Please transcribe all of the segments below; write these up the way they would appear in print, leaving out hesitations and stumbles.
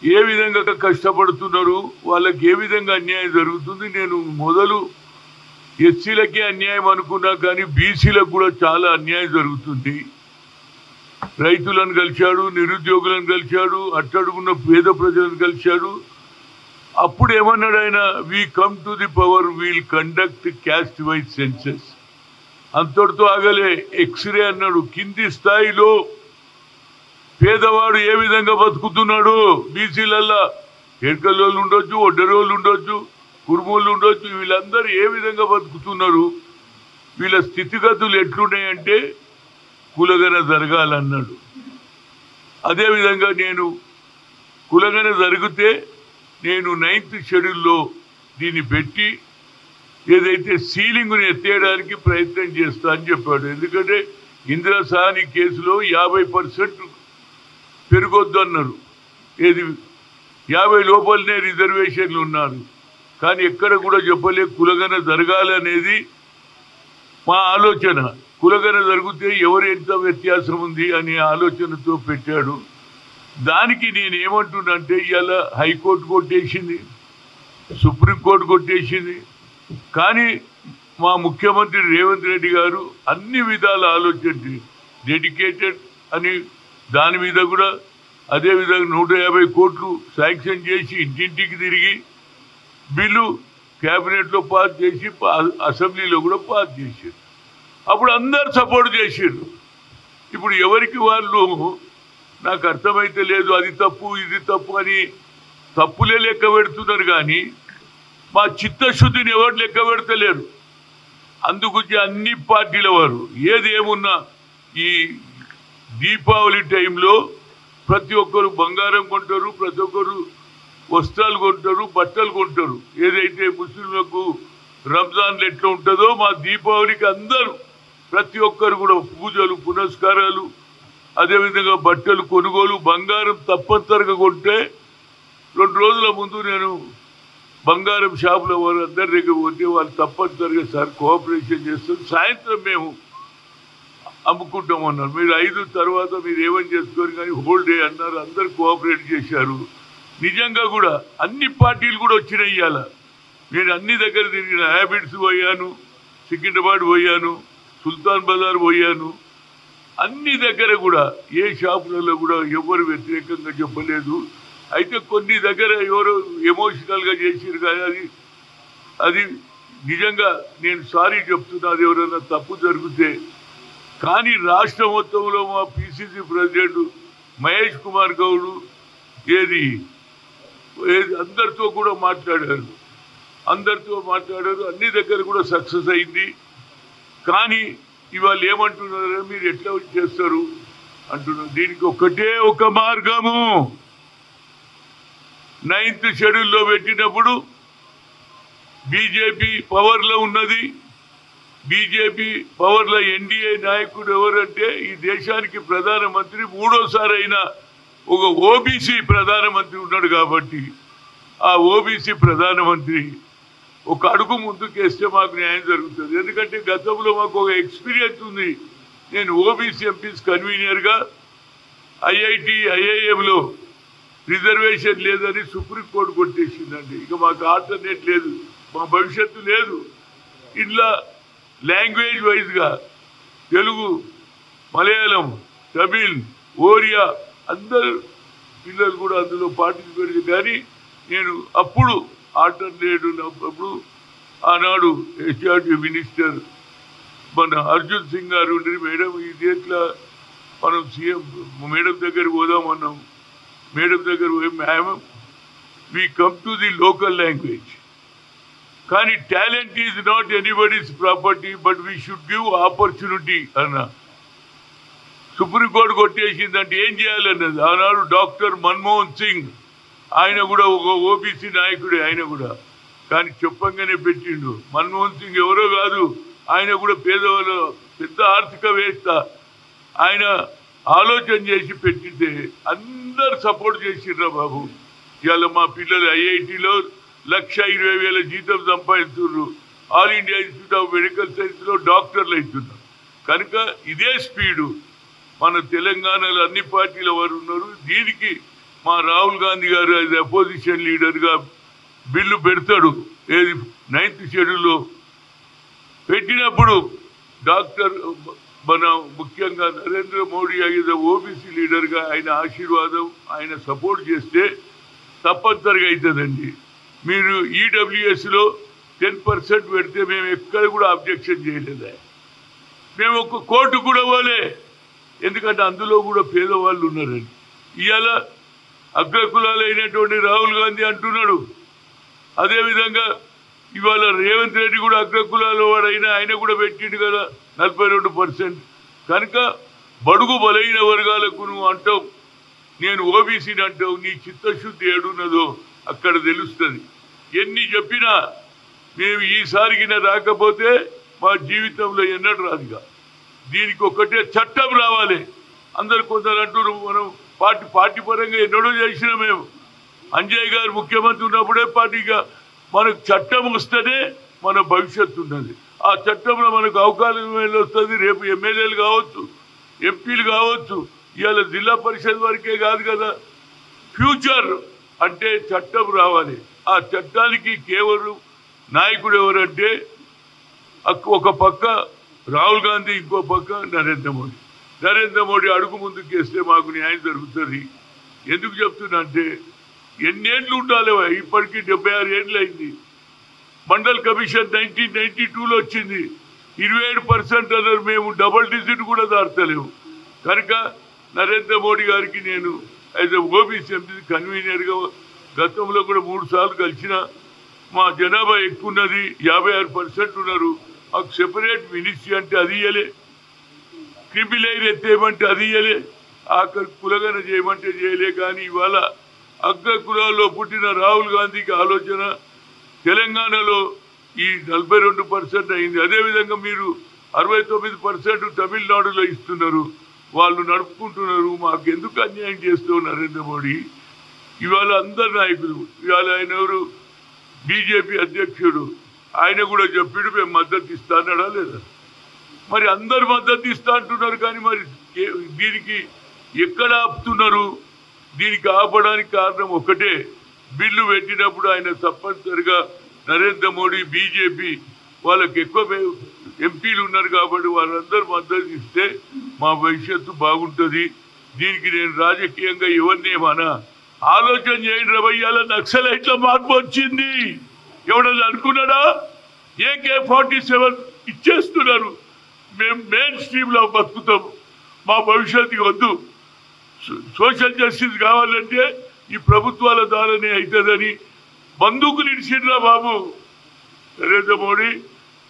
ఏ విధంగా కష్టపడుతున్నారు, వాళ్ళకి ఏ విధంగా అన్యాయం జరుగుతుంది. నేను మొదలు ఎస్సీలకే అన్యాయం అనుకున్నా, కానీ బీసీలకు కూడా చాలా అన్యాయం జరుగుతుంది. రైతులను కలిశాడు, నిరుద్యోగులను కలిశాడు, అట్టడుగున్న పేద ప్రజలను కలిశాడు. అప్పుడు ఏమన్నాడు ఆయన, we come to the power, we'll conduct caste wise censuses. అంతటితో ఆగలే, ఎక్స్రే అన్నాడు. కింది స్థాయిలో పేదవాడు ఏ విధంగా బతుకుతున్నాడు, బీసీలల్లా ఎడకలోళ్ళు ఉండొచ్చు, ఒడ్డరోళ్ళు ఉండొచ్చు, కురుమోళ్ళు ఉండొచ్చు, వీళ్ళందరూ ఏ విధంగా బతుకుతున్నారు, వీళ్ళ స్థితిగతులు ఎట్లున్నాయంటే కులగన జరగాలన్నాడు. అదేవిధంగా నేను కులగన జరిగితే నేను 9th షెడ్యూల్లో దీన్ని పెట్టి ఏదైతే సీలింగ్ను ఎత్తేయడానికి ప్రయత్నం చేస్తా అని చెప్పాడు. ఎందుకంటే ఇందిరా సాహని కేసులో 50% పెరగొద్దు అన్నారు. ఏది 50 లోపలనే రిజర్వేషన్లు ఉన్నారు. కానీ ఎక్కడ కూడా చెప్పలే కులగన జరగాలనేది మా ఆలోచన. కులగన జరిగితే ఎవరు ఎంత వ్యత్యాసం ఉంది అనే ఆలోచనతో పెట్టాడు. దానికి నేను ఏమంటున్నానంటే, ఇవాళ హైకోర్టు కొట్టేసింది, సుప్రీంకోర్టు కొట్టేసింది. కానీ మా ముఖ్యమంత్రి రేవంత్ రెడ్డి గారు అన్ని విధాల ఆలోచించి డెడికేటెడ్ అని దాని మీద కూడా అదేవిధంగా 150 కోట్లు శాంక్షన్ చేసి ఇంటింటికి తిరిగి బిల్లు క్యాబినెట్లో పాస్ చేసి అసెంబ్లీలో కూడా పాస్ చేశారు. అప్పుడు అందరు సపోర్ట్ చేశారు. ఇప్పుడు ఎవరికి వాళ్ళు నాకు అర్థమైతే లేదు, అది తప్పు ఇది తప్పు అని తప్పులే లెక్క పెడుతున్నారు. కానీ మా చిత్తశుద్ధిని ఎవరు లెక్క పెడతలేరు. అందుగురించి అన్ని పార్టీల వారు ఏదేమున్నా ఈ దీపావళి టైంలో ప్రతి ఒక్కరు బంగారం కొంటారు, ప్రతి ఒక్కరు వస్త్రాలు కొంటారు, బట్టలు కొంటారు. ఏదైతే ముస్లింలకు రంజాన్లు ఎట్లా ఉంటుందో మా దీపావళికి అందరూ ప్రతి ఒక్కరు కూడా పూజలు పునస్కారాలు, అదేవిధంగా బట్టలు కొనుగోలు, బంగారం తప్పనిసరిగా కొంటే 2 రోజుల ముందు నేను బంగారం షాపుల వారు అందరి దగ్గర పోతే వాళ్ళు తప్పనిసరిగా సార్ కోఆపరేషన్ చేస్తాం, సాయంత్రం మేము అమ్ముకుంటామన్నారు. మీరు 5 తర్వాత మీరు ఏమని చేసుకోరు కానీ హోల్ డే అన్నారు. అందరు కోఆపరేట్ చేశారు. నిజంగా కూడా అన్ని పార్టీలు కూడా వచ్చినాయి. ఇవాళ నేను అన్ని దగ్గర తిరిగిన, హ్యాబిట్స్ పోయాను, సికింద్రాబాద్ పోయాను, సుల్తాన్ బజార్ పోయాను. అన్ని దగ్గర కూడా ఏ షాపులలో కూడా ఎవరు వ్యతిరేకంగా చెప్పలేదు. అయితే కొన్ని దగ్గర ఎవరు ఎమోషనల్గా చేసారు. కానీ అది నిజంగా నేను సారీ చెప్తున్నా, అది ఎవరైనా తప్పు జరిగితే. కానీ రాష్ట్ర మొత్తంలో మా పిసిసి ప్రెసిడెంట్ మహేష్ కుమార్ గౌడ్ ఏది అందరితో కూడా మాట్లాడారు, అన్ని దగ్గర కూడా సక్సెస్ అయింది. కానీ ఇవాళ ఏమంటున్నారు, మీరు ఎట్లా చేస్తారు అంటున్నారు. దీనికి ఒకటే ఒక మార్గము, 9th షెడ్యూల్లో పెట్టినప్పుడు బీజేపీ పవర్లో ఉన్నది. బీజేపీ పవర్లో ఎన్డీఏ నాయకుడు ఎవరంటే ఈ దేశానికి ప్రధానమంత్రి 3వ అయినా ఒక ఓబీసీ ప్రధానమంత్రి ఉన్నాడు. కాబట్టి ఆ ఓబీసీ ప్రధానమంత్రి ఒక అడుగు ముందుకేస్తే మాకు న్యాయం జరుగుతుంది. ఎందుకంటే గతంలో మాకు ఒక ఎక్స్పీరియన్స్ ఉంది. నేను ఓబీసీ ఎంపీస్ కన్వీనర్గా ఐఐటి ఐఐఎంలో రిజర్వేషన్ లేదని సుప్రీంకోర్టు కొట్టేసిందండి. ఇక మాకు ఆల్టర్నేట్ లేదు, మా భవిష్యత్తు లేదు. ఇట్లా లాంగ్వేజ్ వైజ్గా తెలుగు, మలయాళం, తమిళ్, ఒరియా అందరు పిల్లలు కూడా అందులో పార్టిసిపేట్. కానీ నేను అప్పుడు ఆల్టర్నేట్ ఉన్నప్పుడు ఆనాడు హెచ్ఆర్టీ మినిస్టర్ మన అర్జున్ సింగ్ గారు ఉండి, మేడం ఇది ఎట్లా మనం సీఎం మేడం దగ్గర పోదామన్నాం. మేడం దగ్గర పోయి madam we come to the local language, కానీ talent is not anybody's property but we should give opportunity అన్న. సుప్రీంకోర్టు కొట్టేసిందంటే ఏం చేయాలన్నది. ఆనాడు డాక్టర్ మన్మోహన్ సింగ్ ఆయన కూడా ఒక ఓబీసీ నాయకుడే ఆయన కూడా. కానీ చెప్పంగానే పెట్టిండు. మన్మోహన్ సింగ్ ఎవరో కాదు, ఆయన కూడా పేదవాళ్ళు పెద్ద ఆర్థికవేత్త. ఆయన ఆలోచన చేసి పెట్టితే అందరు సపోర్ట్ చేసిర్రా బాబు. ఇవాళ మా పిల్లలు ఐఐటిలో 1,20,000 జీతం సంపాదిస్తున్నారు. All India institute of medical సైన్స్లో డాక్టర్లు అవుతున్నారు. కనుక ఇదే స్పీడు మన తెలంగాణలో అన్ని పార్టీల వారు ఉన్నారు. దీనికి మా రాహుల్ గాంధీ గారు యాజ్ అపోజిషన్ లీడర్గా బిల్లు పెడతాడు. ఏది 9th షెడ్యూల్లో పెట్టినప్పుడు డాక్టర్ మన ముఖ్యంగా నరేంద్ర మోడీ యాజ్ ఓబీసీ లీడర్గా ఆయన ఆశీర్వాదం ఆయన సపోర్ట్ చేస్తే తప్పనిసరిగా అవుతుందండి. మీరు ఈడబ్ల్యూఎస్లో 10% పెడితే మేము ఎక్కడ కూడా అబ్జెక్షన్ చేయలేదా. మేము ఒక కోర్టు కూడా పోలే, ఎందుకంటే అందులో కూడా పేదవాళ్ళు ఉన్నారండి. ఇవాళ అగ్రకులాలు అయినటువంటి రాహుల్ గాంధీ అంటున్నాడు. అదేవిధంగా ఇవాళ రేవంత్ రెడ్డి కూడా అగ్రకులాల వాడైనా ఆయన కూడా పెట్టిండు కదా 42%. కనుక బడుగు బలైన వర్గాలకు నువ్వు అంటావు, నేను ఓబీసీని అంటావు, నీ చిత్తశుద్ధి ఏడున్నదో అక్కడ తెలుస్తుంది. ఎన్ని చెప్పినా మేము ఈసారికిన రాకపోతే మా జీవితంలో ఎన్నడూ రాదుగా. దీనికి ఒకటే చట్టం రావాలి. అందరు కొందరు అంటున్నారు మనం పార్టీ పరంగా ఎన్నడూ చేసినా మేము అంజయ్ గారు ముఖ్యమంత్రి ఉన్నప్పుడే పార్టీగా మనకు చట్టం వస్తేనే మన భవిష్యత్తు ఉన్నది. ఆ చట్టంలో మనకు అవకాశం వస్తుంది. రేపు ఎమ్మెల్యేలు కావచ్చు, ఎంపీలు కావచ్చు, ఇవాళ జిల్లా పరిషత్ వరకే కాదు కదా. ఫ్యూచర్ అంటే చట్టం రావాలి. ఆ చట్టానికి కేవలం నాయకుడు ఎవరంటే ఒక పక్క రాహుల్ గాంధీ, ఇంకో పక్క నరేంద్ర మోడీ. నరేంద్ర మోడీ అడుగు ముందుకు వేస్తే మాకు న్యాయం జరుగుతుంది. ఎందుకు చెప్తున్నా అంటే ఎన్నేళ్ళు ఉండాలి, ఇప్పటికీ 76 ఏళ్ళు అయింది. మండల్ కమిషన్ 1992లో వచ్చింది. 27% అన్నారు, మేము డబుల్ డిజిట్ కూడా దాటలేము. కనుక నరేంద్ర మోడీ గారికి నేను యాజ్ ఓబీసీ కన్వీనర్గా గతంలో కూడా 3 సార్లు కలిసిన. మా జనాభా ఎక్కువ ఉన్నది, 56% ఉన్నారు. మాకు సెపరేట్ మినిస్ట్రీ అంటే అది ఇయ్యలే, క్రిమిలైర్ ఎత్తేయమంటే అది ఇయ్యలే, ఆఖరి కులగన చేయమంటే చేయలే. కానీ ఇవాళ అగ్ర కులాల్లో పుట్టిన రాహుల్ గాంధీకి ఆలోచన తెలంగాణలో ఈ 42% అయింది. అదేవిధంగా మీరు 69% తమిళనాడులో ఇస్తున్నారు, వాళ్ళు నడుపుకుంటున్నారు. మాకు ఎందుకు అన్యాయం చేస్తావు నరేంద్ర మోడీ? ఇవాళ అందరు నాయకులు, ఇవాళ ఆయన ఎవరు బీజేపీ అధ్యక్షుడు, ఆయన కూడా చెప్పాడు మేము మద్దతు ఇస్తా అన్నాడా లేదా? మరి అందరు మద్దతు ఇస్తా అంటున్నారు, కానీ మరి దీనికి ఎక్కడ ఆపుతున్నారు? దీనికి ఆపడానికి కారణం ఒకటే, బిల్లు పెట్టినప్పుడు ఆయన తప్పనిసరిగా నరేంద్ర మోడీ బీజేపీ వాళ్ళకి ఎక్కువ ఎంపీలు ఉన్నారు కాబట్టి వాళ్ళందరూ మద్దతు ఇస్తే మా భవిష్యత్తు బాగుంటుంది. దీనికి నేను రాజకీయంగా ఎవరిని ఏమన్నా ఆలోచన చేయండి. రవయ్యాల నక్సలైట్ల మార్పు వచ్చింది, ఎవడన్నా అనుకున్నాడా? AK-47 ఇచ్చేస్తున్నారు. మేము మెయిన్ స్ట్రీమ్లో బతుకుతాము, మా భవిష్యత్తుకి వద్దు. సోషల్ జస్టిస్ కావాలంటే ఈ ప్రభుత్వాల ద్వారానే అవుతుందని బందూకులు ఇడిచిండ్రా బాబు నరేంద్ర మోడీ.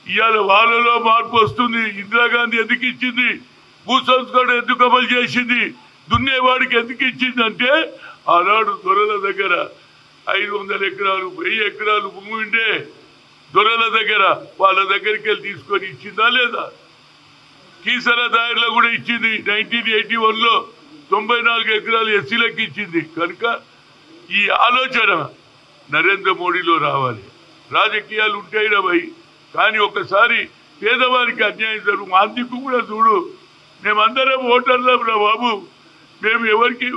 ఇవాళ వాళ్ళలో మార్పు వస్తుంది. ఇందిరాగాంధీ ఎందుకు ఇచ్చింది? భూ సంస్కరణ ఎందుకు అమలు చేసింది? దున్నేవాడికి ఎందుకు ఇచ్చింది అంటే ఆనాడు దొరల దగ్గర 500 ఎకరాలు 1000 ఎకరాలు భూమి ఉంటే దొరల దగ్గర వాళ్ళ దగ్గరికి వెళ్ళి తీసుకొని ఇచ్చిందా లేదా? కీసర దాయర్లో కూడా ఇచ్చింది. 1981లో 94 ఎకరాలు ఎస్సీలకు ఇచ్చింది. కనుక ఈ ఆలోచన నరేంద్ర మోడీలో రావాలి. రాజకీయాలు ఉంటాయిరా భయ్, కానీ ఒకసారి పేదవారికి అన్యాయం జరుగు. మా దిక్కు కూడా చూడు, మేమందరం ఓటర్లం రా బాబు. మేము ఎవరికి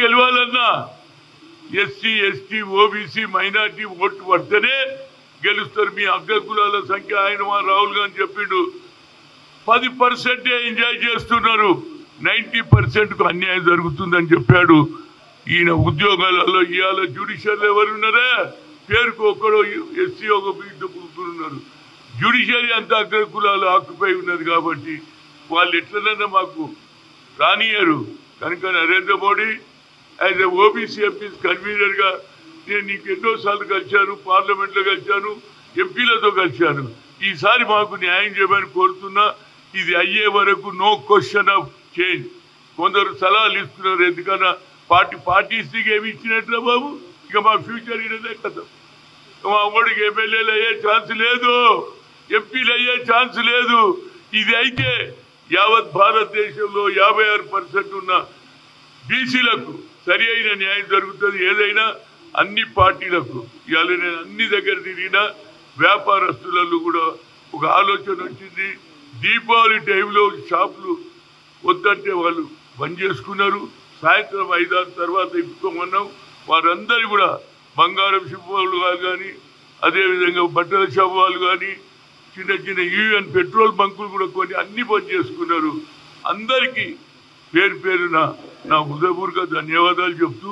గెలవాలన్నా SC ST OBC minority vote పడితేనే గెలుస్తారు. మీ అగ్రకులాల సంఖ్య ఆయన మా రాహుల్ గాంధీ చెప్పిండు 10% ఎంజాయ్ చేస్తున్నారు, 90%కు అన్యాయం జరుగుతుందని చెప్పాడు. ఈయన ఉద్యోగాలలో ఇవాళ జ్యుడిషియర్లు ఎవరున్నారా? పేరుకు ఒక్కడో ఎస్సీ ఒక ఉన్నారు. జ్యుడిషియరీ అంతా అగ్రకులాలు ఆక్యుపై ఉన్నది కాబట్టి వాళ్ళు ఎట్లనన్నా మాకు రానియరు. కనుక Narendra Modi as a OBC MPs కన్వీనర్గా నేను నీకు ఎన్నోసార్లు కలిశాను, పార్లమెంట్లో కలిశాను, ఎంపీలతో కలిశాను. ఈసారి మాకు న్యాయం చేయమని కోరుతున్నా. ఇది అయ్యే వరకు నో క్వశ్చన్ ఆఫ్ చేంజ్. కొందరు సలహాలు ఇస్తున్నారు, ఎందుకన్నా పార్టీస్కి ఏమి ఇచ్చినట్లే బాబు, ఇక మా ఫ్యూచర్ ఇదే కదా. మా అమ్మడికి ఎమ్మెల్యేలు అయ్యే ఛాన్స్ లేదు, ఎంపీలు అయ్యే ఛాన్స్ లేదు. ఇది అయితే యావత్ భారతదేశంలో 56% ఉన్న బీసీలకు సరి అయిన న్యాయం జరుగుతుంది. ఏదైనా అన్ని పార్టీలకు ఇవాళ నేను అన్ని దగ్గర తిరిగిన వ్యాపారస్తులలో కూడా ఒక ఆలోచన వచ్చింది. దీపావళి టైంలో షాపులు వద్దంటే వాళ్ళు బంద్ చేసుకున్నారు. సాయంత్రం 5-6 తర్వాత ఇప్పుకోమన్నాం. వారందరూ కూడా బంగారం షిప్ వాళ్ళు కానీ, అదేవిధంగా బట్టల షాప్ వాళ్ళు కానీ, చిన్న చిన్న యూఎన్ పెట్రోల్ బంకులు కూడా కొన్ని అన్ని బంద్ చేసుకున్నారు. అందరికీ పేరు పేరున నా హృదయపూర్వక ధన్యవాదాలు చెప్తూ